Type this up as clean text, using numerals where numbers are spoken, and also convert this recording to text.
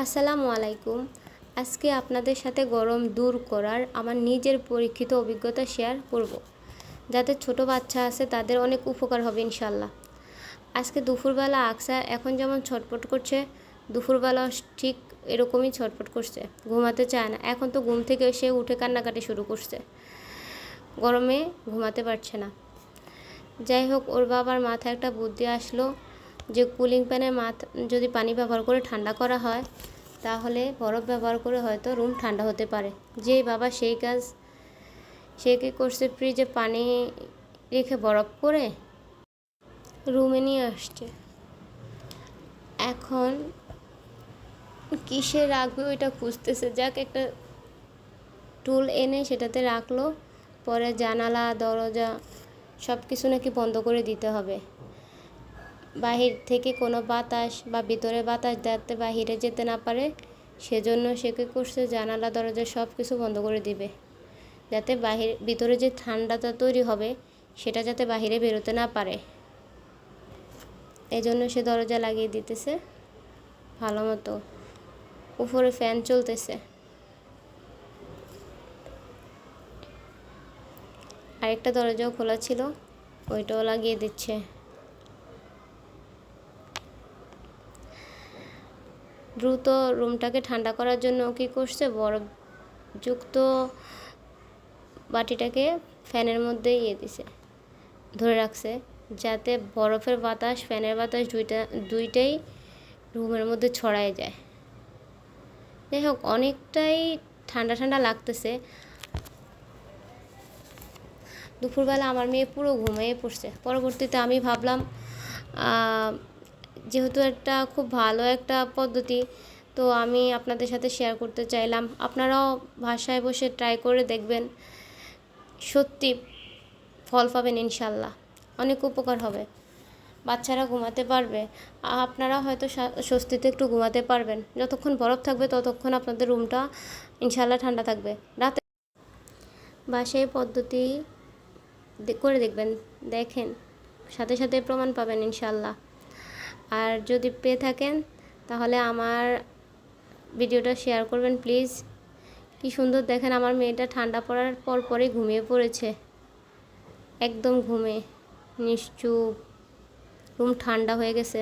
আসসালামু আলাইকুম। আজকে আপনাদের সাথে গরম দূর করার আমার নিজের পরীক্ষিত অভিজ্ঞতা শেয়ার করব, যাদের ছোট বাচ্চা আছে তাদের অনেক উপকার হবে ইনশাল্লাহ। আজকে দুপুরবেলা আকসা এখন যেমন ছটফট করছে, দুপুরবেলা ঠিক এরকমই ছটফট করছে, ঘুমাতে চায় না। এখন তো ঘুম থেকে এসে উঠে কান্নাকাটি শুরু করছে, গরমে ঘুমাতে পারছে না। যাই হোক, ওর বাবার মাথায় একটা বুদ্ধি আসলো যে কুলিং প্যানের যদি পানি ব্যবহার করে ঠান্ডা করা হয় তাহলে বরফ ব্যবহার করে হয়তো রুম ঠান্ডা হতে পারে। যেই বাবা সেই কাজ, সে কী করছে, ফ্রিজে পানি রেখে বরফ করে রুমে নিয়ে আসছে। এখন কিসে রাখবে ওইটা খুঁজতেছে। যাক, একটা টুল এনে সেটাতে রাখলো। পরে জানালা দরজা সব কিছু নাকি বন্ধ করে দিতে হবে, বাহির থেকে কোনো বাতাস বা ভিতরে বাতাস যাতে বাহিরে যেতে না পারে। সেজন্য সে কী করছে, জানালা দরজা সব কিছু বন্ধ করে দিবে, যাতে ভিতরে যে ঠান্ডাটা তৈরি হবে সেটা যাতে বাহিরে বেরোতে না পারে। এই জন্য সে দরজা লাগিয়ে দিতেছে ভালো মতো। উপরে ফ্যান চলতেছে, আরেকটা দরজাও খোলা ছিল, ওইটাও লাগিয়ে দিচ্ছে। দ্রুত রুমটাকে ঠান্ডা করার জন্য কী করছে, বরফযুক্ত বাটিটাকে ফ্যানের মধ্যে দিছে, ধরে রাখছে, যাতে বরফের বাতাস ফ্যানের বাতাস দুইটাই রুমের মধ্যে ছড়ায় যায়। যাই হোক, অনেকটাই ঠান্ডা ঠান্ডা লাগতেছে। দুপুরবেলা আমার মেয়ে পুরো ঘুমিয়ে পড়ছে। পরবর্তীতে আমি ভাবলাম, যেহেতু একটা খুব ভালো একটা পদ্ধতি, তো আমি আপনাদের সাথে শেয়ার করতে চাইলাম। আপনারাও বাসায় বসে ট্রাই করে দেখবেন, সত্যি ফল পাবেন ইনশাল্লাহ, অনেক উপকার হবে। বাচ্চারা ঘুমাতে পারবে, আপনারা হয়তো স্বস্তিতে একটু ঘুমাতে পারবেন। যতক্ষণ বরফ থাকবে ততক্ষণ আপনাদের রুমটা ইনশাল্লাহ ঠান্ডা থাকবে। রাতে বাসায় পদ্ধতি করে দেখবেন, দেখেন, সাথে সাথে প্রমাণ পাবেন ইনশাল্লাহ। আর যদি পেয়ে থাকেন তাহলে আমার ভিডিওটা শেয়ার করবেন প্লিজ। কি সুন্দর দেখেন, আমার মেয়েটা ঠান্ডা পড়ার পরই ঘুমিয়ে পড়েছে, একদম ঘুমে নিশ্চুপ, রুম ঠান্ডা হয়ে গেছে।